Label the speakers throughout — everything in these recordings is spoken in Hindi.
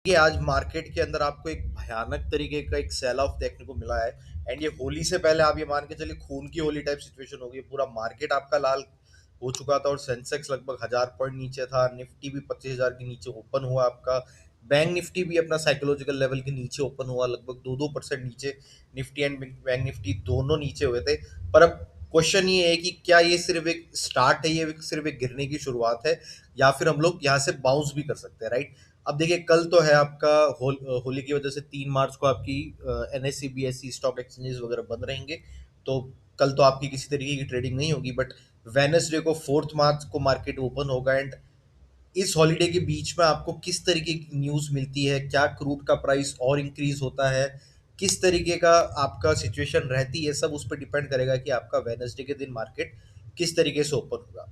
Speaker 1: कि आज मार्केट के अंदर आपको एक भयानक तरीके का एक सेल ऑफ देखने को मिला है। एंड ये होली से पहले आप ये मान के चलिए खून की होली टाइप सिचुएशन हो गई। पूरा मार्केट आपका लाल हो चुका था और सेंसेक्स लगभग 1000 पॉइंट नीचे था। निफ्टी भी 25,000 के नीचे ओपन हुआ आपका। बैंक निफ्टी भी अपना साइकोलॉजिकल लेवल के नीचे ओपन हुआ, लगभग 2-2% नीचे। निफ्टी एंड बैंक निफ्टी दोनों नीचे हुए थे। पर अब क्वेश्चन ये है कि क्या ये सिर्फ एक स्टार्ट है, ये सिर्फ एक गिरने की शुरुआत है, या फिर हम लोग यहाँ से बाउंस भी कर सकते हैं, राइट। अब देखिए कल तो है आपका होली की वजह से 3 मार्च को आपकी एनएससी बीएससी स्टॉक एक्सचेंजेस वगैरह बंद रहेंगे। तो कल तो आपकी किसी तरीके की ट्रेडिंग नहीं होगी। बट वेनसडे को 4 मार्च को मार्केट ओपन होगा। एंड इस हॉलीडे के बीच में आपको किस तरीके की न्यूज़ मिलती है, क्या क्रूड का प्राइस और इंक्रीज होता है, किस तरीके का आपका सिचुएशन रहती है, सब उस पर डिपेंड करेगा कि आपका वेनसडे के दिन मार्केट किस तरीके से ओपन होगा,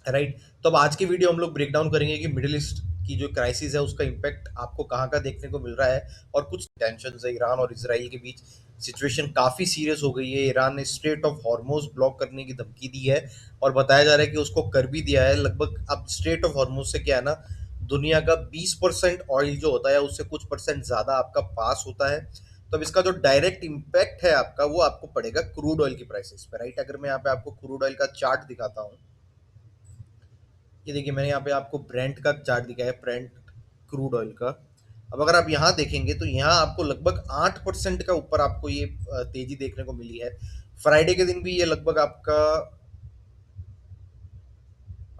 Speaker 1: राइट। तो अब आज की वीडियो हम लोग ब्रेक डाउन करेंगे कि मिडिल ईस्ट की जो क्राइसिस है उसका इम्पैक्ट आपको कहाँ का देखने को मिल रहा है। और कुछ टेंशन है ईरान और इसराइल के बीच, सिचुएशन काफ़ी सीरियस हो गई है। ईरान ने स्ट्रेट ऑफ हॉर्मोज ब्लॉक करने की धमकी दी है और बताया जा रहा है कि उसको कर भी दिया है लगभग। अब स्ट्रेट ऑफ हॉर्मोज से क्या है ना, दुनिया का 20% ऑयल जो होता है उससे कुछ परसेंट ज़्यादा आपका पास होता है। तो अब इसका जो डायरेक्ट इम्पैक्ट है आपका वो आपको पड़ेगा क्रूड ऑयल की प्राइसेस पे, राइट। अगर मैं यहाँ पे आपको क्रूड ऑयल का चार्ट दिखाता हूँ, ये देखिए मैंने यहाँ पे आपको ब्रेंट का चार्ट दिखाया है, ब्रेंट क्रूड ऑयल का। अब अगर आप यहाँ देखेंगे तो यहाँ आपको लगभग 8% का ऊपर आपको ये तेजी देखने को मिली है। फ्राइडे के दिन भी ये लगभग आपका,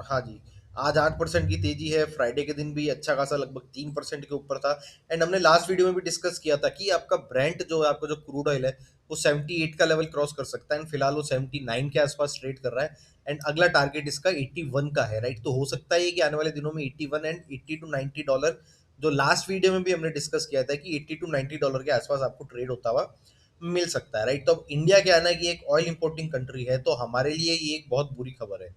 Speaker 1: हाँ जी, आज 8% की तेजी है। फ्राइडे के दिन भी अच्छा खासा लगभग 3% के ऊपर था। एंड हमने लास्ट वीडियो में भी डिस्कस किया था कि आपका ब्रेंट जो है, आपका जो क्रूड ऑयल है, वो 78 का लेवल क्रॉस कर सकता है। एंड फिलहाल वो 79 के आसपास ट्रेड कर रहा है। एंड अगला टारगेट इसका 81 का है, राइट। तो हो सकता है कि आने वाले दिनों में 81 एंड $80 to $90, जो लास्ट वीडियो में भी हमने डिस्कस किया था कि $80 to $90 के आसपास आपको ट्रेड होता हुआ मिल सकता है, राइट। तो अब इंडिया क्या है ना कि एक ऑयल इंपोर्टिंग कंट्री है, तो हमारे लिए ये एक बहुत बुरी खबर है,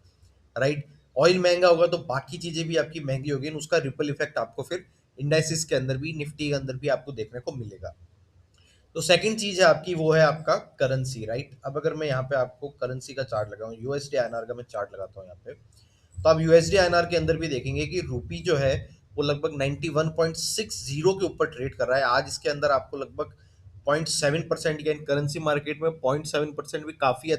Speaker 1: राइट। ऑयल महंगा होगा तो बाकी चीजें भी आपकी महंगी होगी, उसका रिपल इफेक्ट आपको फिर इंडाइसिस के अंदर भी, निफ्टी के अंदर भी आपको देखने को मिलेगा। तो सेकंड चीज है आपकी, वो है आपका करेंसी, राइट। अब अगर मैं यहाँ पे आपको करेंसी का चार्ट लगाऊं, यूएसडी आईएनआर का मैं चार्ट लगाता हूँ यहाँ पे, तो आप यूएसडी आईएनआर के अंदर भी देखेंगे कि रूपी जो है वो लगभग 91.60 के ऊपर ट्रेड कर रहा है। आज इसके अंदर आपको लगभग 0.7% गेन, करेंसी मार्केट में 0.7% भी काफी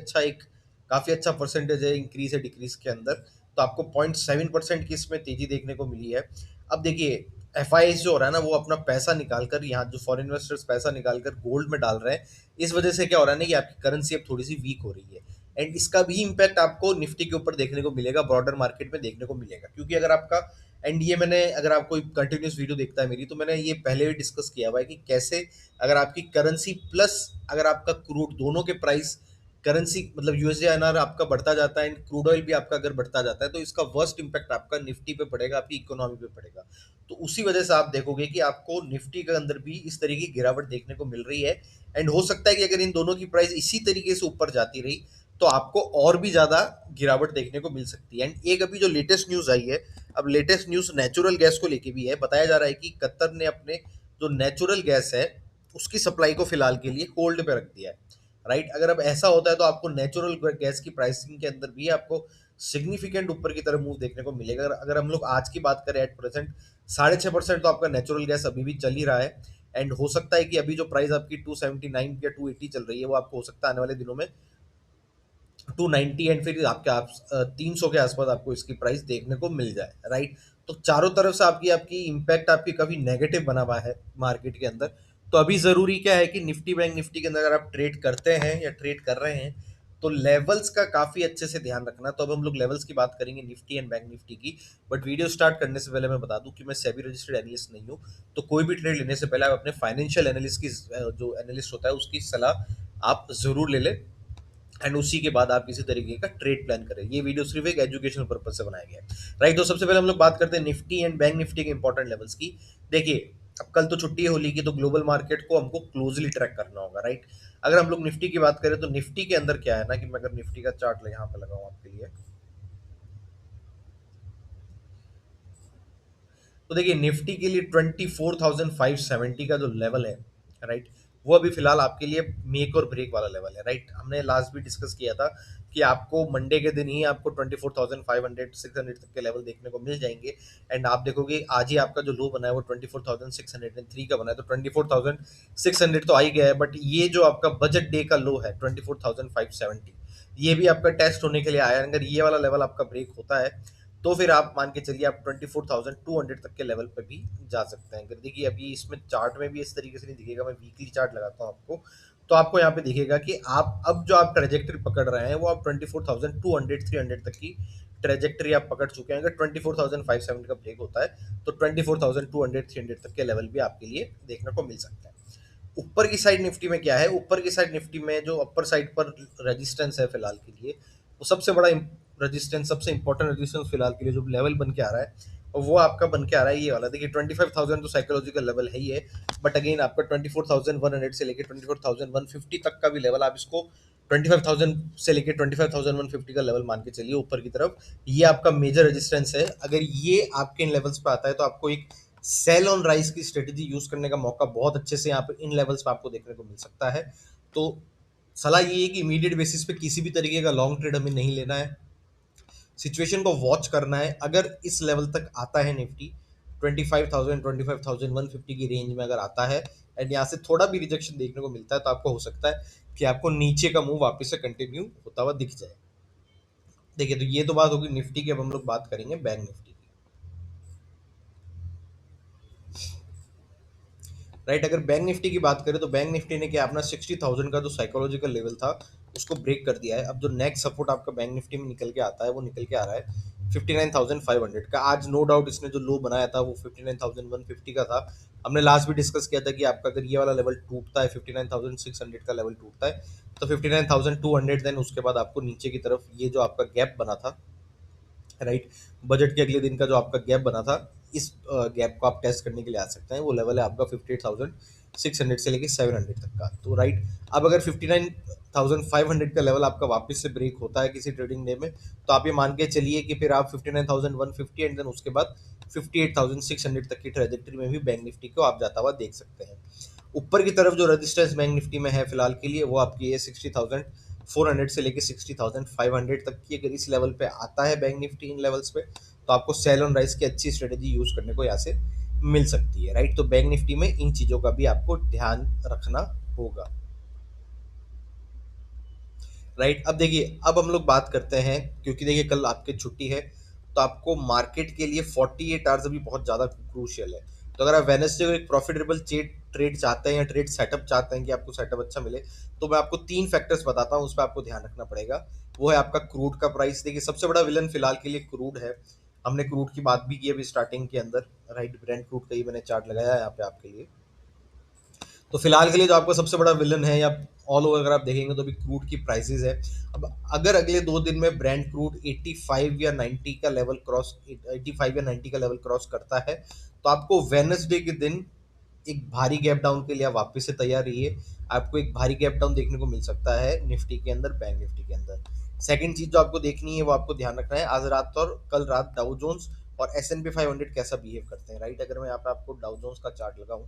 Speaker 1: अच्छा परसेंटेज है इंक्रीज है डिक्रीज के अंदर। तो आपको 0.7% की इसमें तेजी देखने को मिली है। अब देखिए एफ जो हो रहा है ना, वो अपना पैसा निकालकर, यहाँ जो फॉरेन इन्वेस्टर्स पैसा निकालकर गोल्ड में डाल रहे हैं, इस वजह से क्या हो रहा है ना कि आपकी करेंसी अब थोड़ी सी वीक हो रही है। एंड इसका भी इम्पैक्ट आपको निफ्टी के ऊपर देखने को मिलेगा, ब्रॉडर मार्केट में देखने को मिलेगा। क्योंकि अगर आपका, एंड ये मैंने, अगर आप कोई कंटिन्यूस वीडियो देखता है मेरी, तो मैंने ये पहले भी डिस्कस किया हुआ है कि कैसे अगर आपकी करेंसी प्लस अगर आपका क्रूड, दोनों के प्राइस, करेंसी मतलब यूएसडी आईएनआर आपका बढ़ता जाता है एंड क्रूड ऑयल भी आपका अगर बढ़ता जाता है, तो इसका वर्स्ट इंपैक्ट आपका निफ्टी पे पड़ेगा, आपकी इकोनॉमी पे पड़ेगा। तो उसी वजह से आप देखोगे कि आपको निफ्टी के अंदर भी इस तरीके की गिरावट देखने को मिल रही है। एंड हो सकता है कि अगर इन दोनों की प्राइस इसी तरीके से ऊपर जाती रही तो आपको और भी ज्यादा गिरावट देखने को मिल सकती है। एंड एक अभी जो लेटेस्ट न्यूज आई है, अब लेटेस्ट न्यूज नेचुरल गैस को लेके भी है। बताया जा रहा है कि कतर ने अपने जो नेचुरल गैस है उसकी सप्लाई को फिलहाल के लिए होल्ड पे रख दिया है, राइट। अगर अब ऐसा होता है तो आपको नेचुरल गैस की प्राइसिंग के अंदर भी आपको सिग्निफिकेंट ऊपर की तरफ मूव देखने को मिलेगा। अगर हम लोग आज की बात करें, एट प्रेजेंट 6.5% तो आपका नेचुरल गैस अभी भी चल ही रहा है। एंड हो सकता है कि अभी जो प्राइस आपकी 279 या 280 चल रही है, वो आपको हो सकता है आने वाले दिनों में 290 एंड फिर आपके 300 के आसपास आपको इसकी प्राइस देखने को मिल जाए, राइट। तो चारों तरफ से आपकी आपकी इम्पैक्ट आपकी काफी नेगेटिव बना हुआ है मार्केट के अंदर। तो अभी जरूरी क्या है कि निफ्टी बैंक निफ्टी के अंदर अगर आप ट्रेड करते हैं या ट्रेड कर रहे हैं, तो लेवल्स का काफी अच्छे से ध्यान रखना। तो अब हम लोग लेवल्स की बात करेंगे निफ्टी एंड बैंक निफ्टी की। बट वीडियो स्टार्ट करने से पहले मैं बता दूं कि मैं सेबी रजिस्टर्ड एनालिस्ट नहीं हूं। तो कोई भी ट्रेड लेने से पहले आप अपने फाइनेंशियल एनालिस्ट की, जो एनालिस्ट होता है उसकी सलाह आप जरूर ले लें। एंड उसी के बाद आप किसी तरीके का ट्रेड प्लान करें। ये वीडियो सिर्फ एक एजुकेशनल पर्पज से बनाया गया है, राइट। तो सबसे पहले हम लोग बात करते हैं निफ्टी एंड बैंक निफ्टी के इंपॉर्टेंट लेवल्स की। देखिए अब कल तो छुट्टी है होली की, तो ग्लोबल मार्केट को हमको क्लोजली ट्रैक करना होगा, राइट। अगर हम लोग निफ्टी की बात करें तो निफ्टी के अंदर क्या है ना कि मैं अगर निफ्टी का चार्ट यहाँ पे लगाऊं आपके लिए, तो देखिए निफ्टी के लिए 24,570 का जो लेवल है, राइट, वो अभी फिलहाल आपके लिए मेक और ब्रेक वाला लेवल है, राइट। हमने लास्ट भी डिस्कस किया था कि आपको मंडे के दिन ही आपको 24,500 600 तक के लेवल देखने को मिल जाएंगे। एंड आप देखोगे आज ही आपका जो लो बना है वो 24,603 का बना है, तो 24,600 तो आ ही गया है। बट ये जो आपका बजट डे का लो है 24,570, ये भी आपका टेस्ट होने के लिए आया है। अगर ये वाला लेवल आपका ब्रेक होता है तो फिर आप मान के चलिए आप 24,200 तक के लेवल पर भी जा सकते हैं। अगर देखिए अभी इसमें चार्ट में भी इस तरीके से नहीं दिखेगा, मैं वीकली चार्ट लगाता हूँ आपको, तो आपको यहाँ पे दिखेगा कि आप अब जो आप ट्रेजेक्टरी पकड़ रहे हैं वो आप 24,200 300 तक की ट्रेजेक्टरी आप पकड़ चुके हैं। अगर 24,570 का ब्रेक होता है तो 24,200 300 तक के लेवल भी आपके लिए देखने को मिल सकता है। ऊपर की साइड निफ्टी में क्या है, ऊपर की साइड निफ्टी में जो अपर साइड पर रेजिस्टेंस है फिलहाल के लिए, वो सबसे बड़ा रेजिस्टेंस, सबसे इंपॉर्टेंट रेजिस्टेंस फिलहाल के लिए जो लेवल बन के आ रहा है, और वो आपका बन के आ रहा है ये वाला। देखिए 25,000 तो साइकोलॉजिकल लेवल है ही है, बट अगेन आपका 24,100 से लेकर 24,150 तक का भी लेवल, आप इसको 25,000 से लेकर 25,150 का लेवल मान के चलिए ऊपर की तरफ, ये आपका मेजर रेजिस्टेंस है। अगर ये आपके इन लेवल्स पे आता है तो आपको एक सेल ऑन राइज की स्ट्रेटेजी यूज करने का मौका बहुत अच्छे से यहाँ पे इन लेवल्स पे आपको देखने को मिल सकता है। तो सलाह ये है कि इमीडिएट बेसिस पे किसी भी तरीके का लॉन्ग ट्रेड हमें नहीं लेना है, सिचुएशन को वॉच करना है। अगर इस लेवल तक आता है निफ्टी 25,150 की रेंज में अगर आता है एंड यहाँ से थोड़ा भी रिजेक्शन देखने को मिलता है तो आपको हो सकता है कि आपको नीचे का मूव वापस से कंटिन्यू होता हुआ दिख जाए। देखिए तो ये तो बात होगी निफ्टी की, अब हम लोग बात करेंगे बैंक निफ्टी की, राइट। अगर बैंक निफ्टी की बात करें तो बैंक निफ्टी ने क्या अपना 60,000 का जो साइकोलॉजिकल लेवल था उसको ब्रेक कर दिया है। अब जो नेक्स्ट सपोर्ट आपका बैंक निफ्टी में निकल के आता है वो निकल के आ रहा है 59,500 का। आज नो डाउट इसने जो लो बनाया था वो 59,150 का था। हमने लास्ट भी डिस्कस किया था कि आपका अगर ये वाला लेवल टूटता है 59,600 का लेवल टूटता है तो 59,200, देन उसके बाद आपको नीचे की तरफ ये जो आपका गैप बना था, राइट, बजट के अगले दिन का जो आपका गैप बना था, इस गैप को आप टेस्ट करने के लिए आ सकते हैं। वो लेवल है आपका 58,600 से लेके 700 तक का। तो राइट, अब अगर 59,500 का लेवल आपका वापस से ब्रेक होता है किसी ट्रेडिंग डे में, तो आप ये मान के चलिए कि फिर आप 59,150 एंड देन उसके बाद 58,600 तक की ट्रेजेक्टरी में भी बैंक निफ्टी को आप जाता हुआ देख सकते हैं। ऊपर की तरफ जो रजिस्टेंस बैंक निफ्टी में है फिलहाल के लिए वो आपकी है 60,400 से लेके 60,500 तक की। अगर इस लेवल पे आता है बैंक निफ्टी इन लेवल्स पे तो आपको सेल ऑन राइज की अच्छी स्ट्रेटेजी यूज करने को यहाँ से मिल सकती है, राइट। तो बैंक निफ्टी में इन चीजों का भी आपको ध्यान रखना होगा, राइट। अब देखिए अब हम लोग बात करते हैं, क्योंकि देखिए कल आपकी छुट्टी है तो आपको मार्केट के लिए 48 आवर्स अभी बहुत ज़्यादा क्रूशियल है। तो अगर आप वेनसडे को एक प्रॉफिटेबल ट्रेड चाहते हैं या ट्रेड सेटअप चाहते हैं कि आपको सेटअप अच्छा मिले, तो मैं आपको 3 फैक्टर्स बताता हूँ, उस पर आपको ध्यान रखना पड़ेगा। वो है आपका क्रूड का प्राइस। देखिए सबसे बड़ा विलन फिलहाल के लिए क्रूड है। हमने क्रूड की बात भी की अभी स्टार्टिंग के अंदर, राइट। ब्रेंट क्रूड का ही मैंने चार्ट लगाया है यहाँ पे आपके लिए। तो फिलहाल के लिए जो आपका सबसे बड़ा विलन है या ऑल ओवर अगर आप देखेंगे तो भी क्रूड की प्राइसेस है। अब अगर अगले 2 दिन में ब्रेंट क्रूड 85 या 90 का लेवल क्रॉस 85 या 90 का लेवल क्रॉस करता है तो आपको वेनसडे के दिन एक भारी गैप डाउन के लिए आप वापस से तैयार रहिए। आपको एक भारी गैप डाउन देखने को मिल सकता है निफ्टी के अंदर, बैंक निफ्टी के अंदर। सेकंड चीज जो आपको देखनी है वो आपको ध्यान रखना है आज रात और कल रात डाउ जोन्स और S&P 500 कैसा बिहेव करते हैं, राइट। अगर मैं यहाँ पे आपको डाउ जोन्स का चार्ट लगाऊं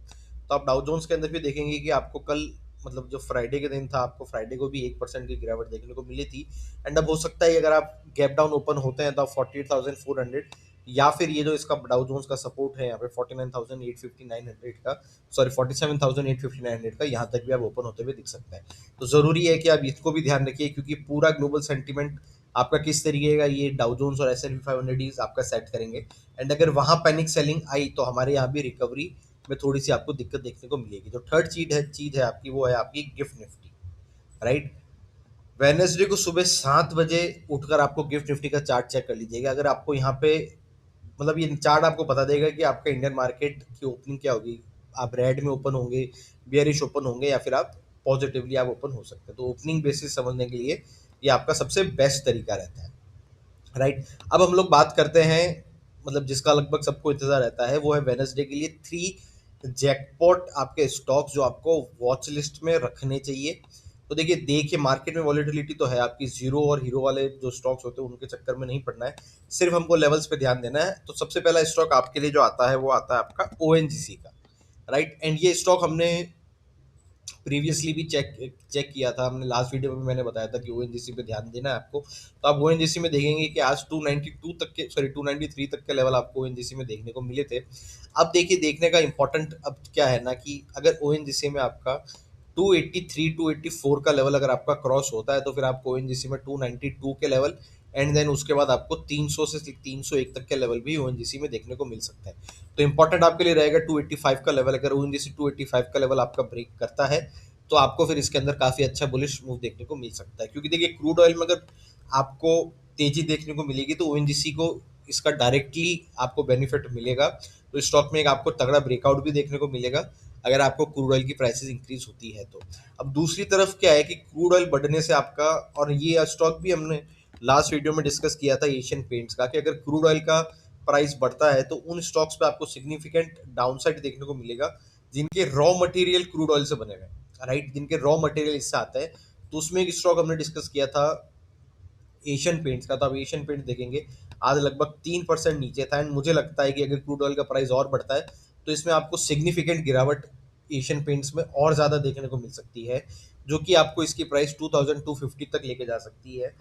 Speaker 1: तो आप डाउ जोन्स के अंदर भी देखेंगे कि आपको कल मतलब जो फ्राइडे के दिन था आपको फ्राइडे को भी 1% की गिरावट देखने को मिली थी। एंड अब हो सकता है अगर आप गैप डाउन ओपन होते हैं तो आप 48,400 या फिर ये जो इसका डाउ जोन्स का सपोर्ट है यहाँ पे 49,850 का, सॉरी 47,850 का, यहाँ तक भी आप ओपन होते हुए दिख सकते हैं। तो जरूरी है कि आप इसको भी ध्यान रखिए क्योंकि पूरा ग्लोबल सेंटीमेंट आपका किस तरीके का ये डाउ जोन्स और S&P 500 आपका सेट करेंगे। एंड अगर वहां पैनिक सेलिंग आई तो हमारे यहाँ भी रिकवरी में थोड़ी सी आपको दिक्कत देखने को मिलेगी। जो थर्ड चीज है आपकी वो है आपकी गिफ्ट निफ्टी, राइट। वेडनेसडे को सुबह 7 बजे उठकर आपको गिफ्ट निफ्टी का चार्ट चेक कर लीजिएगा। अगर आपको यहाँ पे मतलब ये चार्ट आपको बता देगा कि आपका इंडियन मार्केट की ओपनिंग क्या होगी। आप रेड में ओपन होंगे, बियरिश ओपन होंगे या फिर आप पॉजिटिवली आप ओपन हो सकते हैं। तो ओपनिंग बेसिस समझने के लिए ये आपका सबसे बेस्ट तरीका रहता है, राइट। अब हम लोग बात करते हैं मतलब जिसका लगभग सबको इंतजार रहता है वो है वेनसडे के लिए 3 जैकपॉट आपके स्टॉक्स जो आपको वॉच लिस्ट में रखने चाहिए। तो देखिए मार्केट में वॉलेटिलिटी तो है आपकी, जीरो और हीरो वाले जो स्टॉक्स होते हैं उनके चक्कर में नहीं पड़ना है, सिर्फ हमको लेवल्स पे ध्यान देना है। तो सबसे पहला स्टॉक आपके लिए जो आता है वो आता है आपका ONGC का, राइट। एंड ये स्टॉक हमने प्रीवियसली भी चेक चेक किया था हमने, लास्ट वीडियो में भी मैंने बताया था कि ओएनजीसी पे ध्यान देना है आपको। तो आप ओएनजीसी में देखेंगे कि आज 292 तक के, सॉरी 293 तक के लेवल आपको ओएनजीसी में देखने को मिले थे। अब देखिए, देखने का इंपॉर्टेंट अब क्या है ना कि अगर ओएनजीसी में आपका 283 284 का लेवल अगर आपका क्रॉस होता है तो फिर आपको ओएनजीसी में 292 के लेवल, एंड देन उसके बाद आपको 300 से 301 तक के लेवल भी ओएनजीसी में देखने को मिल सकता है। तो इंपॉर्टेंट आपके लिए रहेगा 285 का लेवल, अगर ओएनजीसी 285 का लेवल आपका ब्रेक करता है तो आपको फिर इसके अंदर काफ़ी अच्छा बुलिश मूव देखने को मिल सकता है। क्योंकि देखिए, क्रूड ऑयल में अगर आपको तेजी देखने को मिलेगी तो ओएनजीसी को इसका डायरेक्टली आपको बेनिफिट मिलेगा। तो स्टॉक में एक आपको तगड़ा ब्रेकआउट भी देखने को मिलेगा अगर आपको क्रूड ऑयल की प्राइसेस इंक्रीज होती है तो। अब दूसरी तरफ क्या है कि क्रूड ऑयल बढ़ने से आपका, और ये स्टॉक भी हमने लास्ट वीडियो में डिस्कस किया था एशियन पेंट्स का, कि अगर क्रूड ऑयल का प्राइस बढ़ता है तो उन स्टॉक्स पे आपको सिग्निफिकेंट डाउनसाइड देखने को मिलेगा जिनके रॉ मटेरियल क्रूड ऑयल से बने हुए हैं, राइट, जिनके रॉ मटेरियल इससे आता है। तो उसमें एक स्टॉक हमने डिस्कस किया था एशियन पेंट्स का। तो आप एशियन पेंट्स देखेंगे आज लगभग 3% नीचे था, एंड मुझे लगता है कि अगर क्रूड ऑयल का प्राइस और बढ़ता है तो इसमें आपको सिग्निफिकेंट गिरावट एशियन पेंट्स में और ज़्यादा देखने को मिल सकती है, जो कि आपको इसकी प्राइस 2250 तक लेके जा सकती है।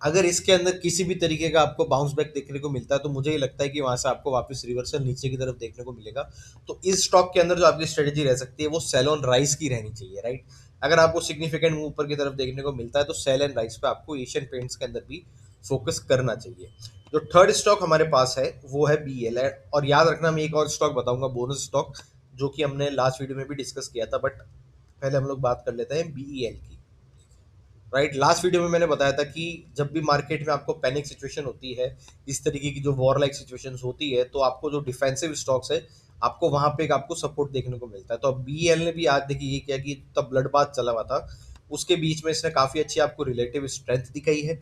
Speaker 1: अगर इसके अंदर किसी भी तरीके का आपको बाउंस बैक देखने को मिलता है तो मुझे ये लगता है कि वहां से आपको वापस रिवर्सल नीचे की तरफ देखने को मिलेगा। तो इस स्टॉक के अंदर जो आपकी स्ट्रेटेजी रह सकती है वो सेल ऑन राइस की रहनी चाहिए, राइट। अगर आपको सिग्निफिकेंट मूव ऊपर की तरफ देखने को मिलता है तो सेल एंड राइस पे आपको एशियन पेंट्स के अंदर भी फोकस करना चाहिए। जो थर्ड स्टॉक हमारे पास है वो है बीएल है, और याद रखना मैं एक और स्टॉक बताऊंगा, बोनस स्टॉक, जो कि हमने लास्ट वीडियो में भी डिस्कस किया था, बट पहले हम लोग बात कर लेते हैं बीईएल की। राइट, लास्ट वीडियो में मैंने बताया था कि जब भी मार्केट में आपको पैनिक सिचुएशन होती है, इस तरीके की जो वॉर लाइक सिचुएशंस होती है, तो आपको जो डिफेंसिव स्टॉक्स है आपको वहां पे एक आपको सपोर्ट देखने को मिलता है। तो अब बीएल ने भी आज देखिए ये किया कि तब ब्लड बाथ चला हुआ था उसके बीच में इसने काफी अच्छी आपको रिलेटिव स्ट्रेंथ दिखाई है।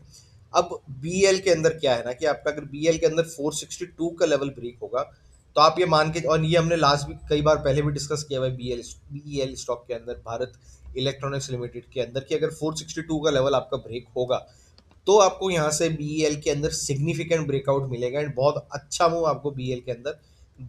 Speaker 1: अब बीएल के अंदर क्या है ना कि आपका अगर बीएल के अंदर 462 का लेवल ब्रेक होगा तो आप ये मान के, और ये हमने लास्ट भी कई बार पहले भी डिस्कस किया हुआ है बीएल स्टॉक के अंदर, भारत इलेक्ट्रॉनिक्स लिमिटेड के अंदर, कि अगर 462 का लेवल आपका ब्रेक होगा तो आपको यहाँ से बीएल के अंदर सिग्निफिकेंट ब्रेकआउट मिलेगा एंड बहुत अच्छा मूव आपको बीएल के अंदर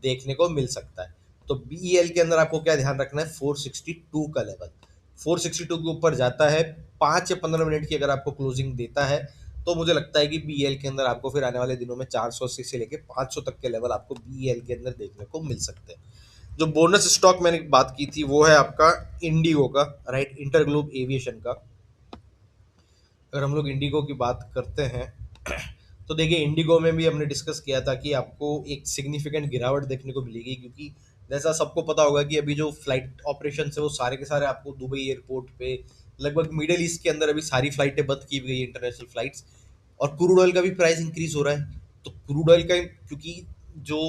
Speaker 1: देखने को मिल सकता है। तो बीएल के अंदर आपको क्या ध्यान रखना है, 462 का लेवल, 462 के ऊपर जाता है, 5 या 15 मिनट की अगर आपको क्लोजिंग देता है तो मुझे लगता है कि बीएल के अंदर आपको फिर आने वाले दिनों में 480 से लेके 500 तक के लेवल आपको बीएल के अंदर देखने को मिल सकते हैं। जो बोनस स्टॉक मैंने बात की थी वो है आपका इंडिगो का, राइट, इंटरग्लोब एविएशन का। अगर हम लोग इंडिगो की बात करते हैं तो देखिए, इंडिगो में भी हमने डिस्कस किया था कि आपको एक सिग्निफिकेंट गिरावट देखने को मिलेगी, क्योंकि जैसा सबको पता होगा कि अभी जो फ्लाइट ऑपरेशन है वो सारे के सारे आपको दुबई एयरपोर्ट पे, लगभग मिडिल ईस्ट के अंदर अभी सारी फ्लाइटें बंद की गई, इंटरनेशनल फ्लाइट्स। और क्रूड ऑयल का भी प्राइस इंक्रीज हो रहा है। तो क्रूड ऑयल का, क्योंकि जो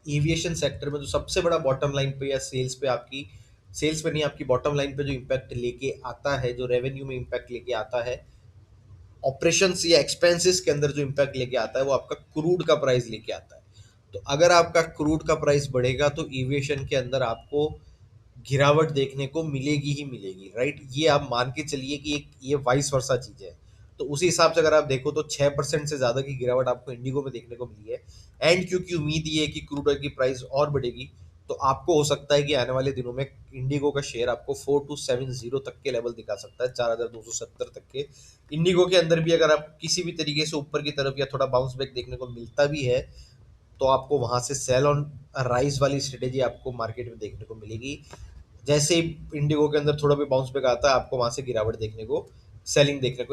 Speaker 1: एविएशन सेक्टर में जो सबसे बड़ा बॉटम लाइन पे या सेल्स पे आपकी, सेल्स पे नहीं, आपकी बॉटम लाइन पे जो इम्पैक्ट लेके आता है, जो रेवेन्यू में इम्पैक्ट लेके आता है, ऑपरेशंस या एक्सपेंसेस के अंदर जो इम्पैक्ट लेके आता है वो आपका क्रूड का प्राइस लेके आता है। तो अगर आपका क्रूड का प्राइस बढ़ेगा तो एविएशन के अंदर आपको गिरावट देखने को मिलेगी ही मिलेगी, राइट। ये आप मान के चलिए कि एक ये वाइस वर्सा चीज है। तो उसी हिसाब से अगर आप देखो तो 6% से ज्यादा की गिरावट आपको इंडिगो में देखने को मिली है। एंड क्योंकि उम्मीद ये है कि क्रूड ऑयल की प्राइस और बढ़ेगी, तो आपको हो सकता है कि आने वाले दिनों में इंडिगो का शेयर आपको 4270 तक के लेवल दिखा सकता है, 4270 तक के। इंडिगो के अंदर भी अगर आप किसी भी तरीके से ऊपर की तरफ या थोड़ा बाउंस बैक देखने को मिलता भी है तो आपको वहां से सेल ऑन राइज वाली स्ट्रेटेजी आपको मार्केट में देखने को मिलेगी। जैसे ही इंडिगो के अंदर थोड़ा भी बाउंस बैक आता है आपको वहां से गिरावट देखने को, सेलिंग देखने को